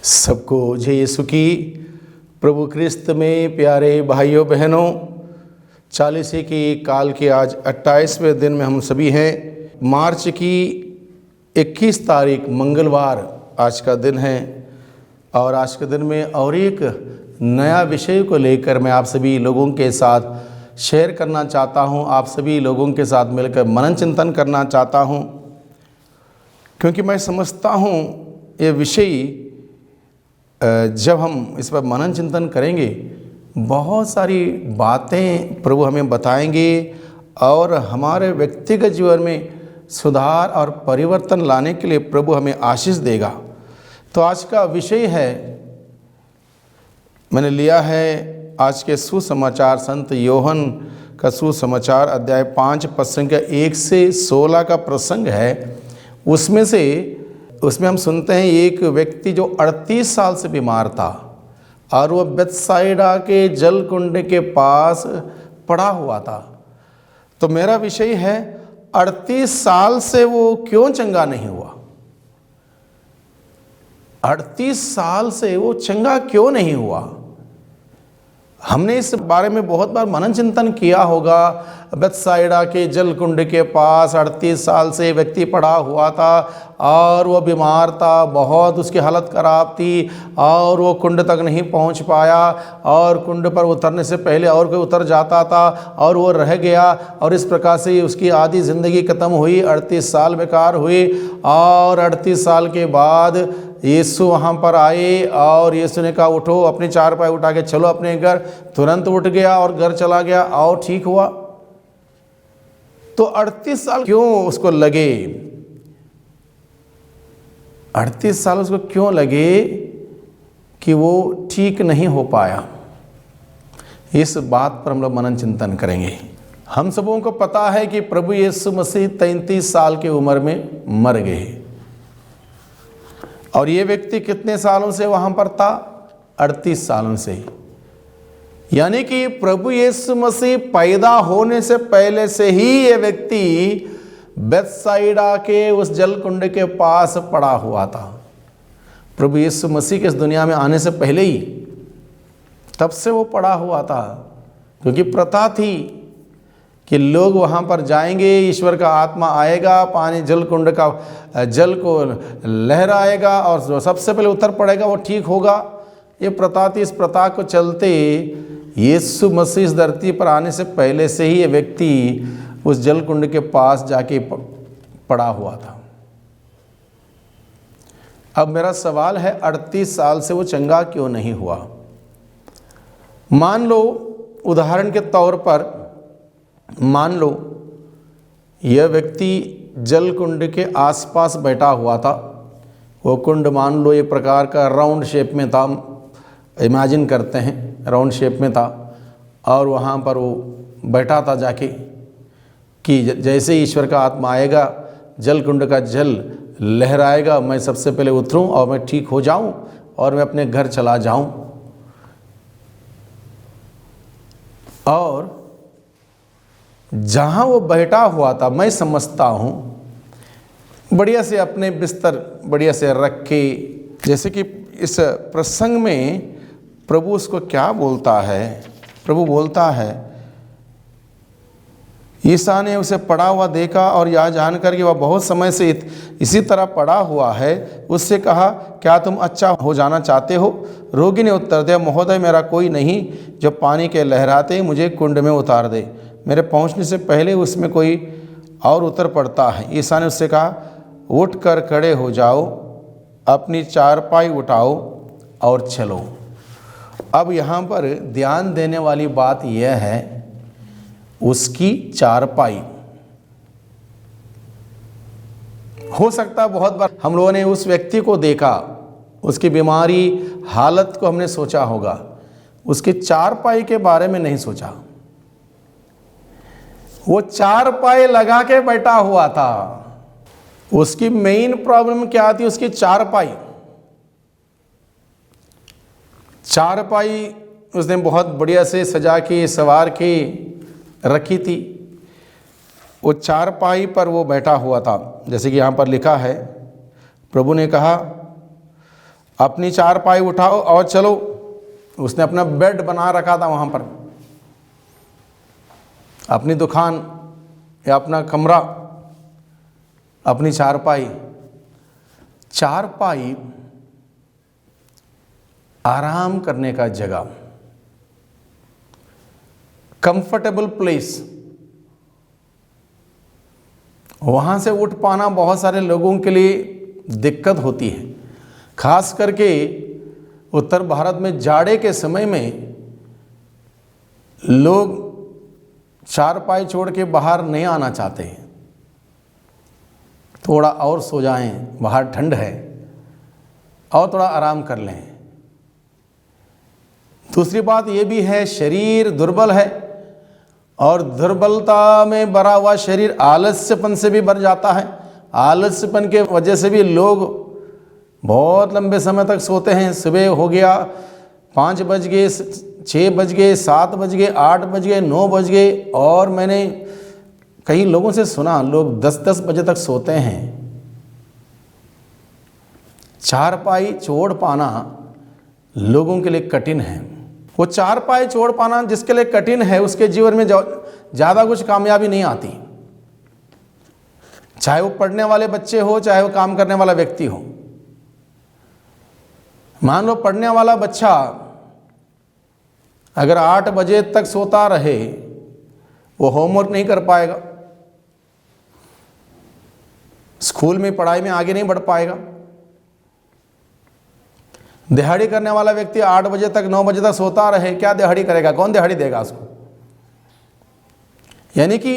सबको जय यीशु की। प्रभु क्रिस्त में प्यारे भाइयों बहनों, चालीसे की काल के आज 28वें दिन में हम सभी हैं। मार्च की 21 तारीख मंगलवार आज का दिन है और आज के दिन में और एक नया विषय को लेकर मैं आप सभी लोगों के साथ शेयर करना चाहता हूं। आप सभी लोगों के साथ मिलकर मनन चिंतन करना चाहता हूं, क्योंकि मैं समझता हूं ये विषय जब हम इस पर मनन चिंतन करेंगे बहुत सारी बातें प्रभु हमें बताएंगे और हमारे व्यक्तिगत जीवन में सुधार और परिवर्तन लाने के लिए प्रभु हमें आशीष देगा। तो आज का विषय है, मैंने लिया है आज के सुसमाचार संत योहन का सुसमाचार अध्याय 5 पद संख्या 1 से 16 का प्रसंग है। उसमें हम सुनते हैं एक व्यक्ति जो 38 साल से बीमार था और वह बेथसाइदा के जल कुंड के पास पड़ा हुआ था। तो मेरा विषय है 38 साल से वो क्यों चंगा नहीं हुआ। 38 साल से वो चंगा क्यों नहीं हुआ। हमने इस बारे में बहुत बार मनन चिंतन किया होगा। बेथसाइदा के जल कुंड के पास 38 साल से व्यक्ति पड़ा हुआ था और वह बीमार था, बहुत उसकी हालत खराब थी और वो कुंड तक नहीं पहुंच पाया और कुंड पर उतरने से पहले और कोई उतर जाता था और वो रह गया और इस प्रकार से उसकी आधी ज़िंदगी खत्म हुई। 38 साल बेकार हुए और 38 साल के बाद यीशु वहाँ पर आए और यीशु ने कहा उठो, अपनी चारपाई उठा के चलो अपने घर। तुरंत उठ गया और घर चला गया और ठीक हुआ। तो 38 साल क्यों उसको लगे, 38 साल उसको क्यों लगे कि वो ठीक नहीं हो पाया। इस बात पर हम लोग मनन चिंतन करेंगे। हम सबों को पता है कि प्रभु यीशु मसीह 33 साल की उम्र में मर गए और ये व्यक्ति कितने सालों से वहां पर था, 38 सालों से। यानी कि प्रभु यीशु मसीह पैदा होने से पहले से ही ये व्यक्ति बेथसाइदा के उस जल कुंड के पास पड़ा हुआ था। प्रभु यीशु मसीह के इस दुनिया में आने से पहले ही तब से वो पड़ा हुआ था, क्योंकि प्रथा थी कि लोग वहाँ पर जाएंगे, ईश्वर का आत्मा आएगा, पानी जल कुंड का जल को लहराएगा और सबसे पहले उतर पड़ेगा, वो ठीक होगा। ये प्रथा थी। इस प्रथा को चलते यीशु मसीह इस धरती पर आने से पहले से ही ये व्यक्ति उस जल कुंड के पास जाके पड़ा हुआ था। अब मेरा सवाल है, 38 साल से वो चंगा क्यों नहीं हुआ। मान लो, उदाहरण के तौर पर मान लो यह व्यक्ति जल कुंड के आसपास बैठा हुआ था। वो कुंड मान लो एक प्रकार का राउंड शेप में था, इमेजिन करते हैं राउंड शेप में था और वहाँ पर वो बैठा था जाके कि जैसे ईश्वर का आत्मा आएगा, जल कुंड का जल लहराएगा, मैं सबसे पहले उतरूं और मैं ठीक हो जाऊं और मैं अपने घर चला जाऊं। और जहाँ वो बैठा हुआ था, मैं समझता हूँ बढ़िया से अपने बिस्तर बढ़िया से रख के, जैसे कि इस प्रसंग में प्रभु उसको क्या बोलता है। प्रभु बोलता है, ईसा ने उसे पड़ा हुआ देखा और यह जानकर कि वह बहुत समय से इसी तरह पड़ा हुआ है, उससे कहा, क्या तुम अच्छा हो जाना चाहते हो। रोगी ने उत्तर दिया, महोदय मेरा कोई नहीं जो पानी के लहराते ही मुझे कुंड में उतार दे, मेरे पहुंचने से पहले उसमें कोई और उतर पड़ता है। ईसा ने उससे कहा, उठ कर खड़े हो जाओ, अपनी चारपाई उठाओ और चलो। अब यहाँ पर ध्यान देने वाली बात यह है, उसकी चारपाई। हो सकता है बहुत बार हम लोगों ने उस व्यक्ति को देखा, उसकी बीमारी हालत को हमने सोचा होगा, उसकी चारपाई के बारे में नहीं सोचा। वो चारपाई लगा के बैठा हुआ था। उसकी मेन प्रॉब्लम क्या थी, उसकी चारपाई। चारपाई उसने बहुत बढ़िया से सजा के सवार के रखी थी। वो चारपाई पर वो बैठा हुआ था, जैसे कि यहाँ पर लिखा है, प्रभु ने कहा, अपनी चारपाई उठाओ और चलो। उसने अपना बेड बना रखा था वहाँ पर, अपनी दुकान या अपना कमरा, अपनी चारपाई। चारपाई आराम करने का जगह, कंफर्टेबल प्लेस। वहाँ से उठ पाना बहुत सारे लोगों के लिए दिक्कत होती है, खास करके उत्तर भारत में जाड़े के समय में लोग चारपाई छोड़ के बाहर नहीं आना चाहते हैं। थोड़ा और सो जाएं, बाहर ठंड है, और थोड़ा आराम कर लें। दूसरी बात ये भी है, शरीर दुर्बल है, और दुर्बलता में भरा हुआ शरीर आलस्यपन से भी भर जाता है। आलस्यपन के वजह से भी लोग बहुत लंबे समय तक सोते हैं। सुबह हो गया 5 बज गए, 6 बज गए, 7 बज गए, 8 बज गए, 9 बज गए, और मैंने कई लोगों से सुना लोग 10-10 बजे तक सोते हैं। चारपाई छोड़ पाना लोगों के लिए कठिन है। वो चारपाई छोड़ पाना जिसके लिए कठिन है, उसके जीवन में ज़्यादा कुछ कामयाबी नहीं आती, चाहे वो पढ़ने वाले बच्चे हो, चाहे वो काम करने वाला व्यक्ति हो। मान लो पढ़ने वाला बच्चा अगर 8 बजे तक सोता रहे, वो होमवर्क नहीं कर पाएगा, स्कूल में पढ़ाई में आगे नहीं बढ़ पाएगा। दिहाड़ी करने वाला व्यक्ति 8 बजे तक 9 बजे तक सोता रहे, क्या दिहाड़ी करेगा? कौन दिहाड़ी देगा उसको? यानी कि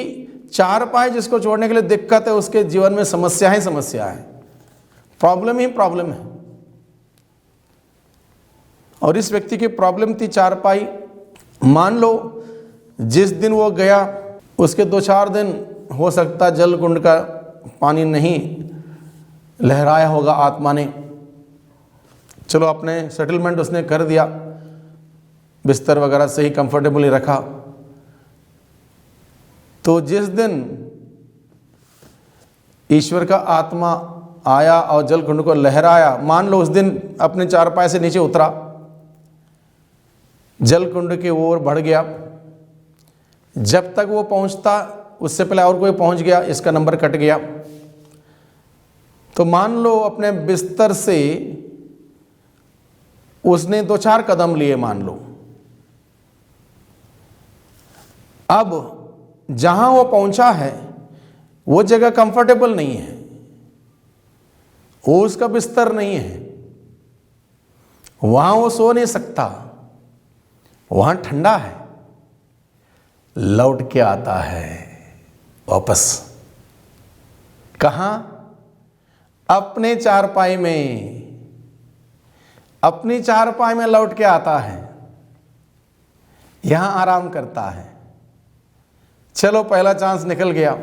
चारपाई जिसको छोड़ने के लिए दिक्कत है, उसके जीवन में समस्या ही समस्या है, प्रॉब्लम ही प्रॉब्लम है। और इस व्यक्ति की प्रॉब्लम थी चारपाई। मान लो जिस दिन वो गया, उसके 2-4 दिन हो सकता जल कुंड का पानी नहीं लहराया होगा आत्मा ने। चलो अपने सेटलमेंट उसने कर दिया, बिस्तर वगैरह सही कंफर्टेबली रखा। तो जिस दिन ईश्वर का आत्मा आया और जल कुंड को लहराया, मान लो उस दिन अपने चारपाई से नीचे उतरा, जल कुंड की ओर बढ़ गया। जब तक वो पहुंचता, उससे पहले और कोई पहुंच गया, इसका नंबर कट गया। तो मान लो अपने बिस्तर से उसने 2-4 कदम लिए, मान लो। अब जहां वो पहुंचा है वो जगह कंफर्टेबल नहीं है, वो उसका बिस्तर नहीं है, वहां वो सो नहीं सकता, वहां ठंडा है। लौट के आता है वापस, कहां? अपने चारपाई में, अपनी चारपाई में लौट के आता है, यहां आराम करता है। चलो पहला चांस निकल गया,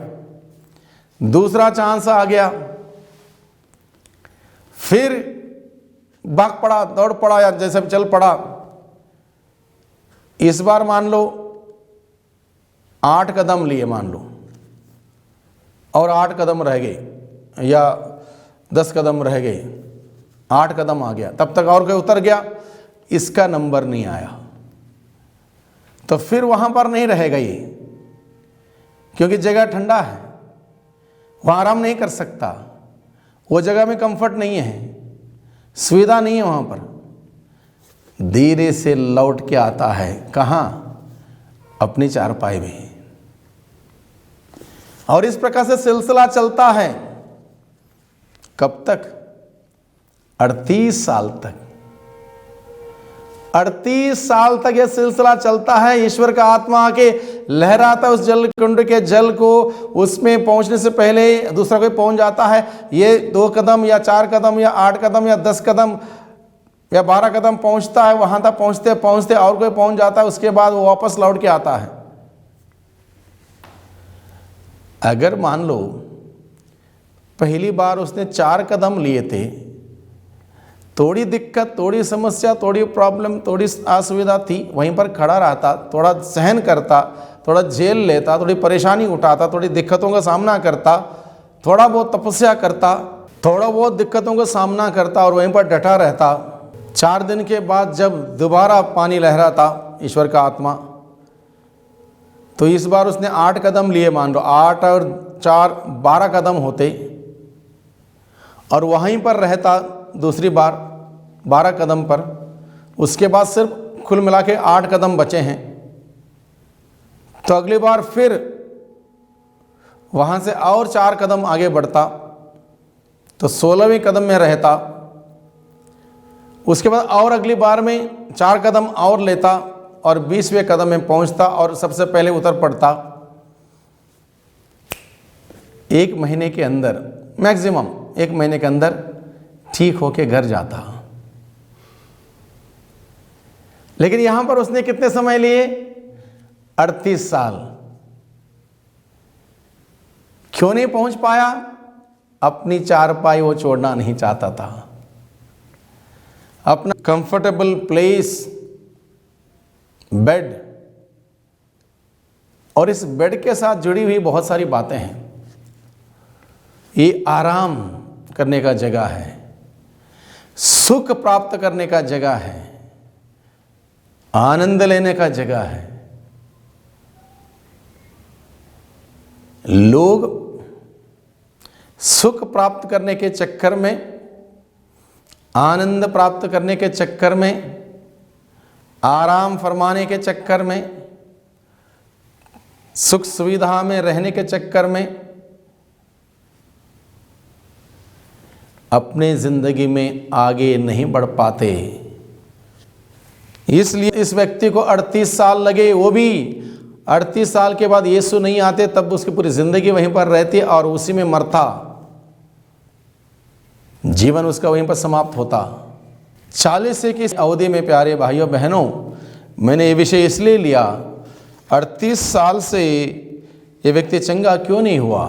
दूसरा चांस आ गया, फिर भाग पड़ा, दौड़ पड़ा, या जैसे चल पड़ा। इस बार मान लो 8 कदम लिए, मान लो, और 8 कदम रह गए, या 10 कदम रह गए, 8 कदम आ गया, तब तक और कोई उतर गया, इसका नंबर नहीं आया। तो फिर वहां पर नहीं रहेगा ये, क्योंकि जगह ठंडा है, वहां आराम नहीं कर सकता, वो जगह में कंफर्ट नहीं है, सुविधा नहीं है वहां पर। धीरे से लौट के आता है, कहां? अपनी चारपाई में। और इस प्रकार से सिलसिला चलता है, कब तक? 38 साल तक। 38 साल तक यह सिलसिला चलता है। ईश्वर का आत्मा आके लहराता है उस जल कुंड के जल को, उसमें पहुंचने से पहले दूसरा कोई पहुंच जाता है। ये 2 कदम या 4 कदम या 8 कदम या 10 कदम या 12 कदम पहुंचता है, वहां तक पहुंचते पहुंचते और कोई पहुंच जाता है, उसके बाद वो वापस लौट के आता है। अगर मान लो पहली बार उसने 4 कदम लिए थे, थोड़ी दिक्कत, थोड़ी समस्या, थोड़ी प्रॉब्लम, थोड़ी असुविधा थी, वहीं पर खड़ा रहता, थोड़ा सहन करता, थोड़ा झेल लेता, थोड़ी परेशानी उठाता, थोड़ी दिक्कतों का सामना करता, थोड़ा बहुत तपस्या करता, थोड़ा बहुत दिक्कतों का सामना करता और वहीं पर डटा रहता, 4 दिन के बाद जब दोबारा पानी लहरा था ईश्वर का आत्मा, तो इस बार उसने 8 कदम लिए, मान लो 8 और 4 12 कदम होते, और वहीं पर रहता दूसरी बार 12 कदम पर। उसके बाद सिर्फ कुल मिला के 8 कदम बचे हैं। तो अगली बार फिर वहाँ से और 4 कदम आगे बढ़ता, तो 16वें कदम में रहता। उसके बाद और अगली बार में 4 कदम और लेता और 20वें कदम में पहुँचता और सबसे पहले उतर पड़ता। 1 महीने के अंदर, मैक्सिमम 1 महीने के अंदर ठीक होके घर जाता। लेकिन यहां पर उसने कितने समय लिए? 38 साल। क्यों नहीं पहुंच पाया? अपनी चारपाई वो छोड़ना नहीं चाहता था, अपना कंफर्टेबल प्लेस, बेड। और इस बेड के साथ जुड़ी हुई बहुत सारी बातें हैं। ये आराम करने का जगह है, सुख प्राप्त करने का जगह है, आनंद लेने का जगह है। लोग सुख प्राप्त करने के चक्कर में, आनंद प्राप्त करने के चक्कर में, आराम फरमाने के चक्कर में, सुख सुविधा में रहने के चक्कर में अपने जिंदगी में आगे नहीं बढ़ पाते। इसलिए इस व्यक्ति को 38 साल लगे, वो भी 38 साल के बाद यीशु नहीं आते, तब उसकी पूरी जिंदगी वहीं पर रहती और उसी में मरता, जीवन उसका वहीं पर समाप्त होता। 40 की अवधि में प्यारे भाइयों बहनों, मैंने ये विषय इसलिए लिया, 38 साल से ये व्यक्ति चंगा क्यों नहीं हुआ?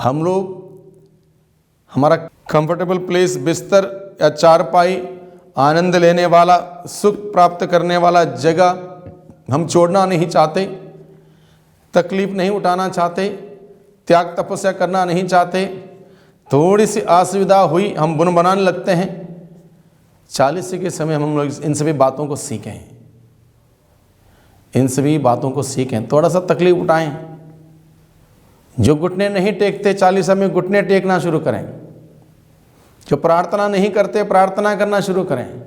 हम लोग हमारा कंफर्टेबल प्लेस, बिस्तर या चारपाई, आनंद लेने वाला, सुख प्राप्त करने वाला जगह हम छोड़ना नहीं चाहते, तकलीफ नहीं उठाना चाहते, त्याग तपस्या करना नहीं चाहते। थोड़ी सी असुविधा हुई हम बुन बनाने लगते हैं। 40 के समय हम लोग इन सभी बातों को सीखें, इन सभी बातों को सीखें, थोड़ा सा तकलीफ उठाएं। जो घुटने नहीं टेकते 40 में घुटने टेकना शुरू करें। जो प्रार्थना नहीं करते प्रार्थना करना शुरू करें।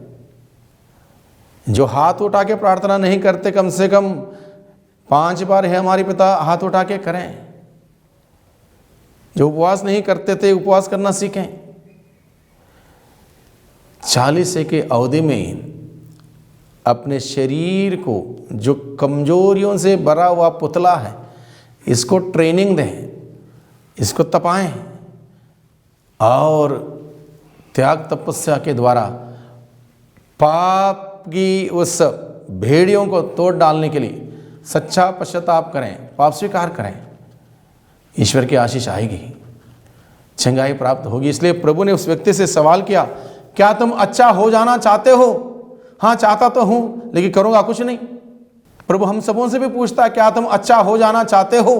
जो हाथ उठा के प्रार्थना नहीं करते कम से कम 5 बार है हमारे पिता हाथ उठा के करें। जो उपवास नहीं करते थे उपवास करना सीखें। 40 के अवधि में अपने शरीर को, जो कमजोरियों से भरा हुआ पुतला है, इसको ट्रेनिंग दें, इसको तपाएं और त्याग तपस्या के द्वारा पाप की उस भेड़ियों को तोड़ डालने के लिए सच्चा पश्चाताप करें, पाप स्वीकार करें। ईश्वर की आशीष आएगी, चंगाई प्राप्त होगी। इसलिए प्रभु ने उस व्यक्ति से सवाल किया, क्या तुम अच्छा हो जाना चाहते हो? हाँ, चाहता तो हूं, लेकिन करूंगा कुछ नहीं। प्रभु हम सबों से भी पूछता है, क्या तुम अच्छा हो जाना चाहते हो?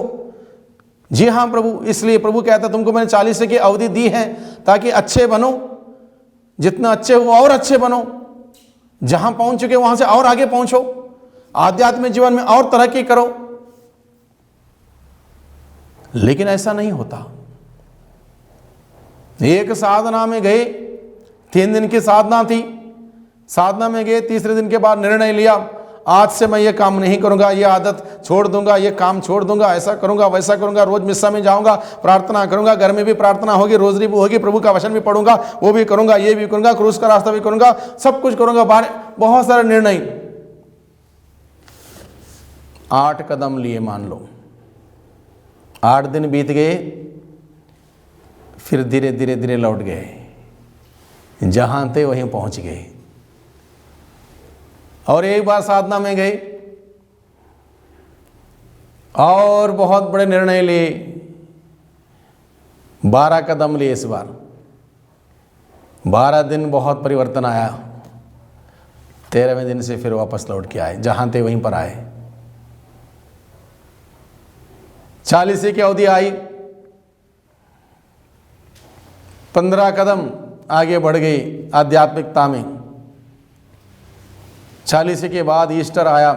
जी हाँ प्रभु। इसलिए प्रभु कहता है, तुमको मैंने 40 की अवधि दी है ताकि अच्छे बनो, जितना अच्छे हो और अच्छे बनो, जहां पहुंच चुके वहां से और आगे पहुंचो, आध्यात्मिक जीवन में और तरक्की करो। लेकिन ऐसा नहीं होता। एक साधना में गए, 3 दिन की साधना थी, साधना में गए, तीसरे दिन के बाद निर्णय लिया, आज से मैं ये काम नहीं करूंगा, ये आदत छोड़ दूंगा, ये काम छोड़ दूंगा, ऐसा करूंगा वैसा करूंगा, रोज मिस्सा में जाऊंगा, प्रार्थना करूंगा, घर में भी प्रार्थना होगी, रोजरी भी होगी, प्रभु का वचन भी पढ़ूंगा, वो भी करूंगा, ये भी करूंगा, क्रूस का रास्ता भी करूंगा, सब कुछ करूंगा। बाहर बहुत सारे निर्णय, 8 कदम लिए मान लो, 8 दिन बीत गए, फिर धीरे धीरे धीरे लौट गए, जहां थे वहीं पहुंच गए। और एक बार साधना में गए और बहुत बड़े निर्णय लिए, 12 कदम लिए इस बार। 12 दिन बहुत परिवर्तन आया, 13वें दिन से फिर वापस लौट के आए, जहां थे वहीं पर आए। 40 की अवधि आई, 15 कदम आगे बढ़ गई आध्यात्मिकता में। 40 के बाद ईस्टर आया,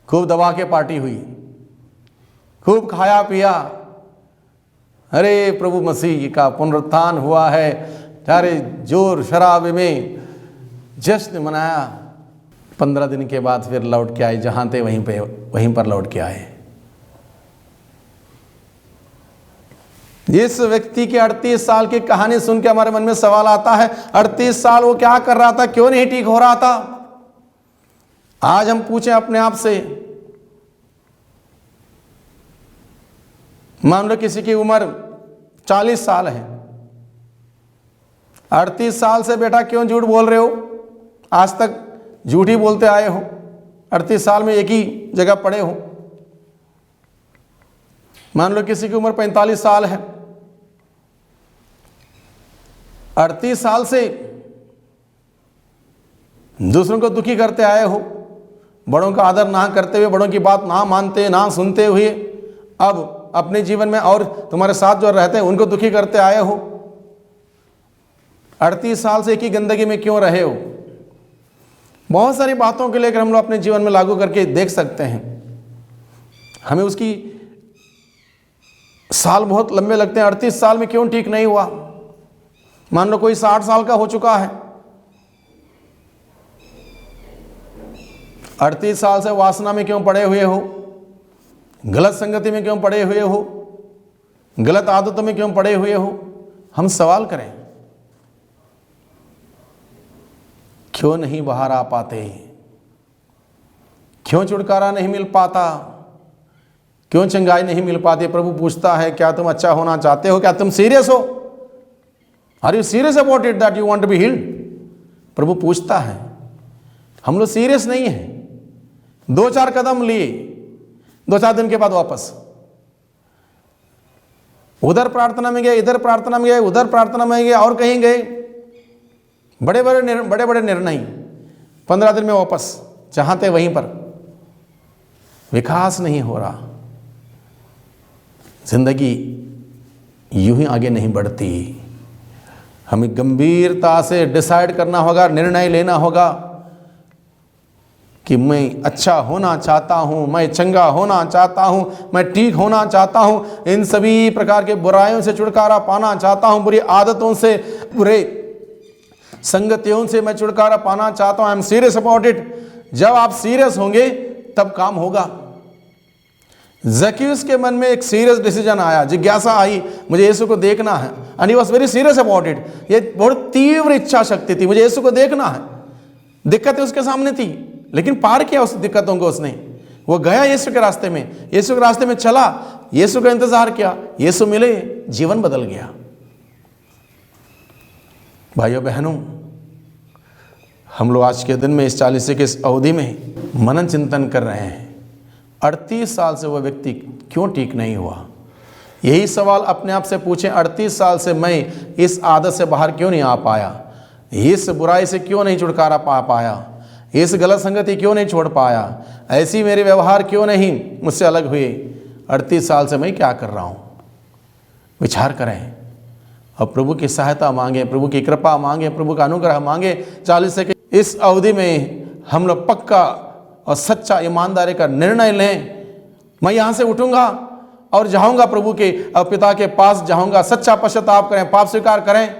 खूब दबा के पार्टी हुई, खूब खाया पिया। अरे प्रभु मसीह का पुनरुत्थान हुआ है, सारे जोर शराबे में जश्न मनाया। 15 दिन के बाद फिर लौट के आए, जहाँ थे वहीं पर लौट के आए। इस व्यक्ति की 38 साल की कहानी सुन के हमारे मन में सवाल आता है, 38 साल वो क्या कर रहा था, क्यों नहीं ठीक हो रहा था? आज हम पूछें अपने आप से, मान लो किसी की उम्र 40 साल है, 38 साल से बेटा क्यों झूठ बोल रहे हो? आज तक झूठ ही बोलते आए हो, 38 साल में एक ही जगह पड़े हो। मान लो किसी की उम्र 45 साल है, 38 साल से दूसरों को दुखी करते आए हो, बड़ों का आदर ना करते हुए, बड़ों की बात ना मानते ना सुनते हुए, अब अपने जीवन में और तुम्हारे साथ जो रहते हैं उनको दुखी करते आए हो। 38 साल से एक ही गंदगी में क्यों रहे हो? बहुत सारी बातों को लेकर हम लोग अपने जीवन में लागू करके देख सकते हैं। हमें उसकी साल बहुत लंबे लगते हैं, 38 साल में क्यों ठीक नहीं हुआ? मान लो कोई 60 साल का हो चुका है, 38 साल से वासना में क्यों पड़े हुए हो? गलत संगति में क्यों पड़े हुए हो? गलत आदतों में क्यों पड़े हुए हो? हम सवाल करें, क्यों नहीं बाहर आ पाते? क्यों छुटकारा नहीं मिल पाता? क्यों चंगाई नहीं मिल पाती? प्रभु पूछता है, क्या तुम अच्छा होना चाहते हो? क्या तुम सीरियस हो? Are you serious about it that you want to be healed? प्रभु पूछता है। हम लोग सीरियस नहीं है, 2-4 कदम लिए, 2-4 दिन के बाद वापस उधर प्रार्थना में गए, इधर प्रार्थना में गए, उधर प्रार्थना में गए, और कहीं गए, बड़े बड़े निर्णय, 15 दिन में वापस जहां थे वहीं पर। विकास नहीं हो रहा, जिंदगी यूं ही आगे नहीं बढ़ती। हमें गंभीरता से डिसाइड करना होगा, निर्णय लेना होगा कि मैं अच्छा होना चाहता हूं, मैं चंगा होना चाहता हूं, मैं ठीक होना चाहता हूं, इन सभी प्रकार के बुराइयों से छुटकारा पाना चाहता हूं, बुरी आदतों से, बुरे संगतियों से मैं छुटकारा पाना चाहता हूं। I am serious about it. जब आप सीरियस होंगे तब काम होगा। ज़क्कैयुस के मन में एक सीरियस डिसीजन आया, जिज्ञासा आई, मुझे यीशु को देखना है, and he was very serious about it. ये बहुत तीव्र इच्छा शक्ति थी, मुझे यीशु को देखना है। दिक्कतें उसके सामने थी, लेकिन पार किया उस दिक्कतों को उसने। वो गया यीशु के रास्ते में, यीशु के रास्ते में चला, यीशु का इंतजार किया, यीशु मिले, जीवन बदल गया। भाइयों बहनों, हम लोग आज के दिन में इस 40 के इस अवधि में मनन चिंतन कर रहे हैं। 38 साल से वह व्यक्ति क्यों ठीक नहीं हुआ? यही सवाल अपने आप से पूछें, 38 साल से मैं इस आदत से बाहर क्यों नहीं आ पाया? इस बुराई से क्यों नहीं छुटकारा पा पाया? इस गलत संगति क्यों नहीं छोड़ पाया? ऐसी मेरे व्यवहार क्यों नहीं मुझसे अलग हुए? 38 साल से मैं क्या कर रहा हूँ? विचार करें और प्रभु की सहायता मांगे, प्रभु की कृपा मांगे, प्रभु का अनुग्रह मांगे। 40 के इस अवधि में हम लोग पक्का और सच्चा ईमानदारी का निर्णय लें। मैं यहाँ से उठूंगा और जाऊंगा प्रभु के और पिता के पास जाऊंगा, सच्चा पश्चाताप करें, पाप स्वीकार करें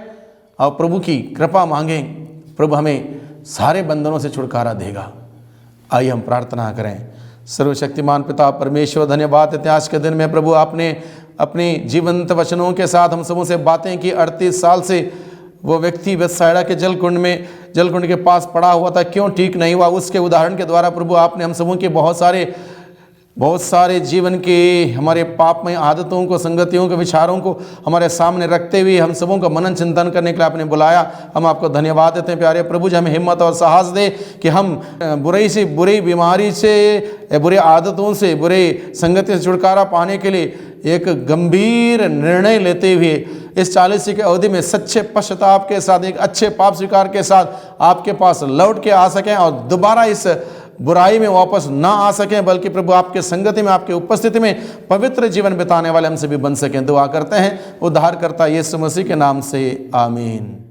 और प्रभु की कृपा मांगें। प्रभु हमें सारे बंधनों से छुटकारा देगा। आइए हम प्रार्थना करें। सर्वशक्तिमान पिता परमेश्वर, धन्यवाद इतिहास के दिन में प्रभु आपने अपनी जीवंत वचनों के साथ हम सबों से बातें की। 38 साल से वो व्यक्ति बेथसाइदा के जलकुंड के पास पड़ा हुआ था, क्यों ठीक नहीं हुआ? उसके उदाहरण के द्वारा प्रभु आपने हम सबों के बहुत सारे जीवन के हमारे पापमय आदतों को, संगतियों के विचारों को हमारे सामने रखते हुए हम सबों को मनन चिंतन करने के लिए आपने बुलाया। हम आपको धन्यवाद देते हैं प्यारे प्रभु जी। हमें हिम्मत और साहस दे कि हम बुरी बीमारी से, बुरी आदतों से, बुरे संगति से छुटकारा पाने के लिए एक गंभीर निर्णय लेते हुए इस 40 की अवधि में सच्चे पश्चाताप के साथ, एक अच्छे पाप स्वीकार के साथ आपके पास लौट के आ सकें और दोबारा इस बुराई में वापस ना आ सकें, बल्कि प्रभु आपके संगति में, आपके उपस्थिति में पवित्र जीवन बिताने वाले हम सभी बन सकें। दुआ करते हैं उद्धारकर्ता यीशु मसीह के नाम से, आमीन।